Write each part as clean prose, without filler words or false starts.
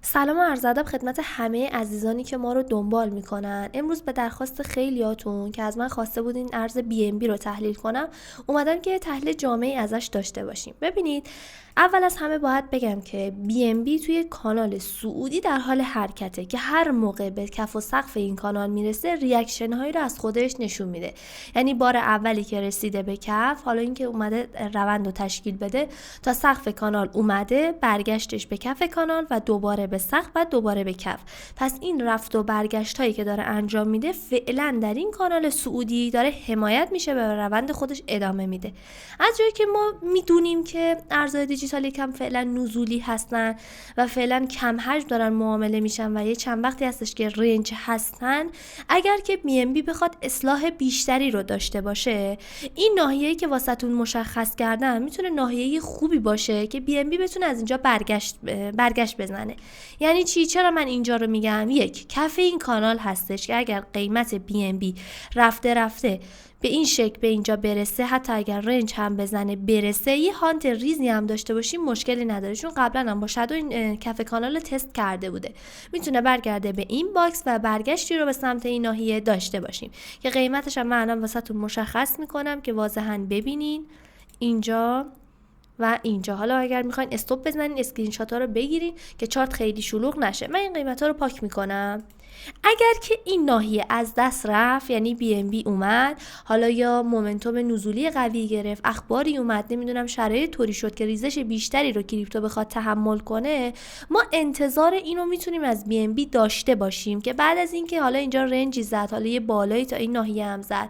سلام و عرض ادب خدمت همه عزیزانی که ما رو دنبال میکنن. امروز به درخواست خیلیاتون که از من خواسته بودین ارز BNB رو تحلیل کنم، اومدم که تحلیل جامعی ازش داشته باشیم. ببینید، اول از همه باید بگم که BNB توی کانال سعودی در حال حرکته که هر موقع به کف و سقف این کانال میرسه ریاکشن هایی رو از خودش نشون میده. یعنی بار اولی که رسیده به کف، حالا اینکه اومده روند رو تشکیل بده تا سقف کانال اومده، برگشتش به کف کانال و دوباره به سقف و دوباره به کف. پس این رفت و برگشت هایی که داره انجام میده فعلا در این کانال سعودی داره حمایت میشه و به روند خودش ادامه میده. از جایی که ما میدونیم که ارزهای دیجیتال یکم فعلا نزولی هستن و فعلا کم حجم دارن معامله میشن و یه چند وقتی هستش که رنج هستن، اگر که BNB بخواد اصلاح بیشتری رو داشته باشه، این ناحیه‌ای که واسهتون مشخص کردم میتونه ناحیه خوبی باشه که BNB بتونه از اینجا برگشت بزنه. یعنی چی؟ چرا من اینجا رو میگم؟ یک، کف این کانال هستش که اگر قیمت BNB رفته به این شکل به اینجا برسه، حتی اگر رنج هم بزنه برسه، یه هانت ریزی هم داشته باشیم مشکلی نداره، چون قبلا هم با شادو این کف کانال رو تست کرده بوده. میتونه برگرده به این باکس و برگشتی رو به سمت این ناحیه داشته باشیم که قیمتش هم من الان واسهتون مشخص میکنم که واضحا ببینین اینجا و اینجا. حالا اگر میخواین استاپ بزنین، اسکرین شات ها رو بگیرین که چارت خیلی شلوغ نشه. من این قیمت ها رو پاک میکنم. اگر که این ناحیه از دست رفت، یعنی BNB اومد حالا یا مومنتوم نزولی قوی گرفت، اخباری اومد، نمیدونم شرایط طوری شد که ریزش بیشتری رو کریپتو بخواد تحمل کنه، ما انتظار اینو میتونیم از BNB داشته باشیم که بعد از اینکه حالا اینجا رنجی زد، حالا یه بالایی تا این ناحیه هم زد،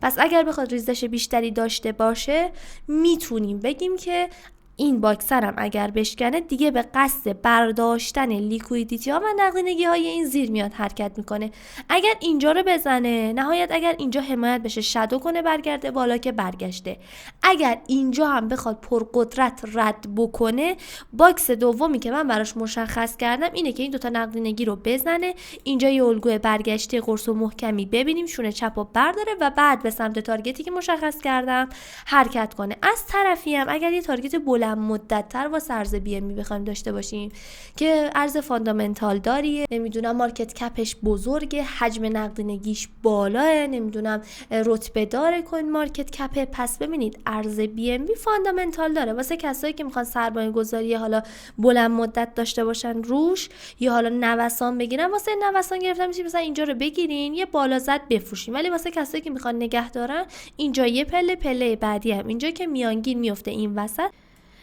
پس اگر بخواد ریزش بیشتری داشته باشه میتونیم بگیم که این باکسر هم اگر بشکنه دیگه به قصد برداشتن لیکویدیتی ها و نقدینگی های این زیر میاد حرکت میکنه. اگر اینجا رو بزنه، نهایت اگر اینجا حمایت بشه شادو کنه برگرده بالا که برگشته. اگر اینجا هم بخواد پرقدرت رد بکنه، باکس دومی که من براش مشخص کردم اینه که این دوتا نقدینگی رو بزنه، اینجا یه الگوی برگشتی قرص و محکمی ببینیم، شونه چپ و برداره و بعد به سمت تارگتی که مشخص کردم حرکت کنه. از طرفی هم اگر یه تارگت بلند مدت تر واسه ارز BNB بخوایم داشته باشیم که ارز فاندامنتال داریه، نمیدونم مارکت کپش بزرگه، حجم نقدینگیش بالاه، نمیدونم رتبه داره کوین مارکت کپ، پس ببینید ارز BNB فاندامنتال داره واسه کسایی که میخوان سرمایه گذاری حالا بلند مدت داشته باشن روش، یا حالا نوسان بگیرن. واسه نوسان گرفتن میشه مثلا اینجا رو بگیرین یه بالا زد بفروشین، ولی واسه کسایی که میخوان نگه دارن اینجا یه پله بعدی هم اینجا که میانگین میفته این وسط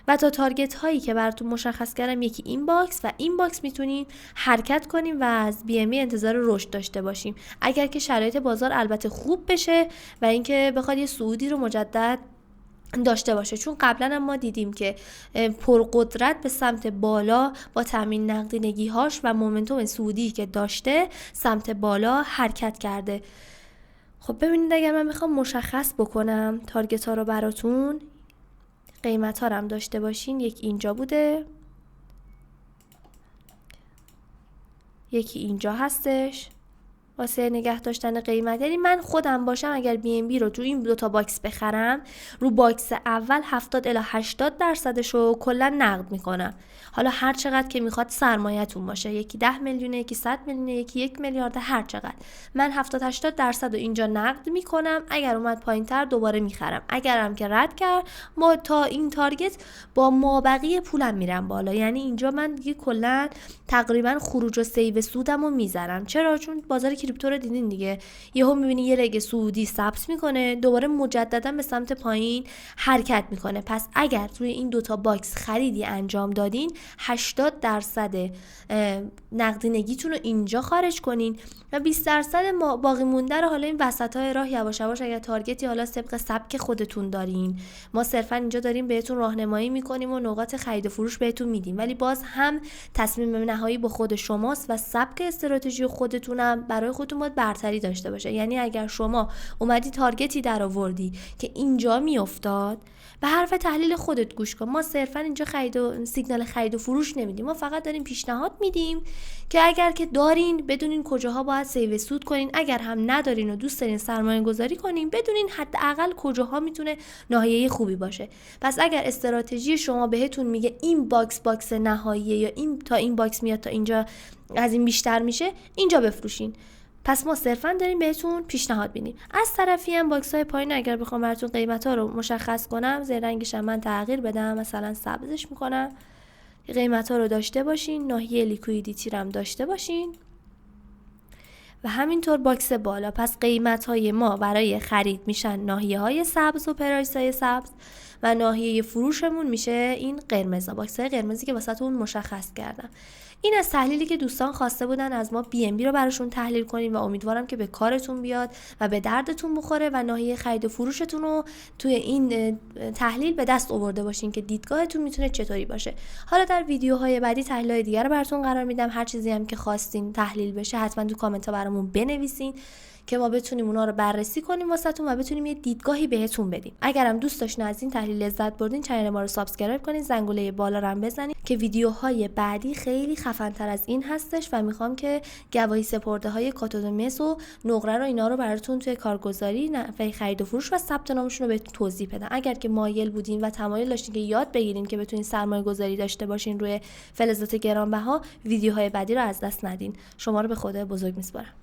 و تا تارگت هایی که براتون مشخص کردم، یکی این باکس و این باکس میتونین حرکت کنیم و از BNB انتظار رشد داشته باشیم اگر که شرایط بازار البته خوب بشه و اینکه بخواد یه صعودی رو مجدد داشته باشه، چون قبلا هم ما دیدیم که پرقدرت به سمت بالا با تامین نقدینگی هاش و مومنتوم صعودی که داشته سمت بالا حرکت کرده. خب ببینید، اگر من میخوام مشخص بکنم تارگت ها رو براتون، قیمت ها رو هم داشته باشین، یکی اینجا بوده، یکی اینجا هستش واسه نگه داشتن قیمت. یعنی من خودم باشم اگر BNB رو تو این دوتا باکس بخرم، رو باکس اول 70 الی 80% رو کلا نقد میکنم. حالا هر چقدر که میخواد سرمایه‌تون باشه، یکی 10 میلیونه، یکی 100 میلیونه، یکی 1 میلیارد، هر چقدر، من 70-80% رو اینجا نقد میکنم. اگر اومد پایینتر دوباره میخرم، اگرم که رد کرد ما تا این تارگت با مابقی پولم میرم بالا. یعنی اینجا من دیگه کلا تقریبا خروج و سیو سودمو میذارم. چرا؟ چون بازار کریپتو رو دیدین دیگه، یهو میبینی یه رگ سعودی ثبت میکنه، دوباره مجددا به سمت پایین حرکت میکنه. پس اگر روی این دوتا باکس خریدی انجام دادین، 80% نقدینگیتون رو اینجا خارج کنین و 20% باقی مونده رو حالا این وسطای راه یواش یواش اگر تارگتی حالا طبق سبک خودتون دارین، ما صرفا اینجا داریم بهتون راهنمایی میکنیم و نقاط خرید و فروش بهتون میدیم، ولی باز هم تصمیم نهایی با خود شماست و سبک استراتژی خودتونم برای خودتون باید برتری داشته باشه. یعنی اگر شما اومدی تارگتی در آوردی که اینجا میافتاد، به حرف تحلیل خودت گوش کن. ما صرفا اینجا سیگنال خرید و فروش نمیدیم، ما فقط داریم پیشنهاد میدیم که اگر که دارین بدونین کجاها باید سیو سود کنین، اگر هم ندارین و دوست دارین سرمایه گذاری کنین بدونین حداقل کجاها میتونه ناحیه خوبی باشه. پس اگر استراتژی شما بهتون میگه این باکس نهاییه یا این تا این باکس میاد تا اینجا از این بیشتر میشه، اینجا بفروشین. پس ما صرفا داریم بهتون پیشنهاد میدیم. از طرفی هم باکس های پایین اگر بخوام براتون قیمت ها رو مشخص کنم، زیر رنگش هم من تغییر بدم، مثلا سبزش میکنم، قیمت ها رو داشته باشین، ناحیه لیکویدیتی رو هم داشته باشین و همینطور باکس بالا. پس قیمت های ما برای خرید میشن ناحیه های سبز و پرایس های سبز و ناحیه فروشمون میشه این قرمزا، باکس های قرمزی که واسهتون مشخص کردم. این از تحلیلی که دوستان خواسته بودن از ما BNB رو براشون تحلیل کنیم و امیدوارم که به کارتون بیاد و به دردتون بخوره و ناحیه خرید و فروشتون رو توی این تحلیل به دست آورده باشین که دیدگاهتون میتونه چطوری باشه. حالا در ویدیوهای بعدی تحلیل‌های دیگر رو براتون قرار میدم. هر چیزی هم که خواستین تحلیل بشه حتما تو کامنت ها برامون بنویسین که ما بتونیم اونا رو بررسی کنیم واسهتون و بتونیم یه دیدگاهی بهتون بدیم. اگرم دوست داشتین از این تحلیل لذت بردین، کانال ما رو سابسکرایب کنین، زنگوله بالا رو هم بزنین که ویدیوهای بعدی خیلی خفن‌تر از این هستش و میخوام که گواهی سپرده های کاتودومس و نقره رو اینا رو براتون توی کارگزاری نحوه خرید و فروش و ثبت نامشون رو بهتون توضیح بدم. اگر که مایل بودین و تمایل داشتین که یاد بگیرین که بتونین سرمایه گذاری داشته باشین روی فلزات گرانبها، ویدیوهای بعدی رو از دست ندین. شما رو به خدای بزرگ میسپارم.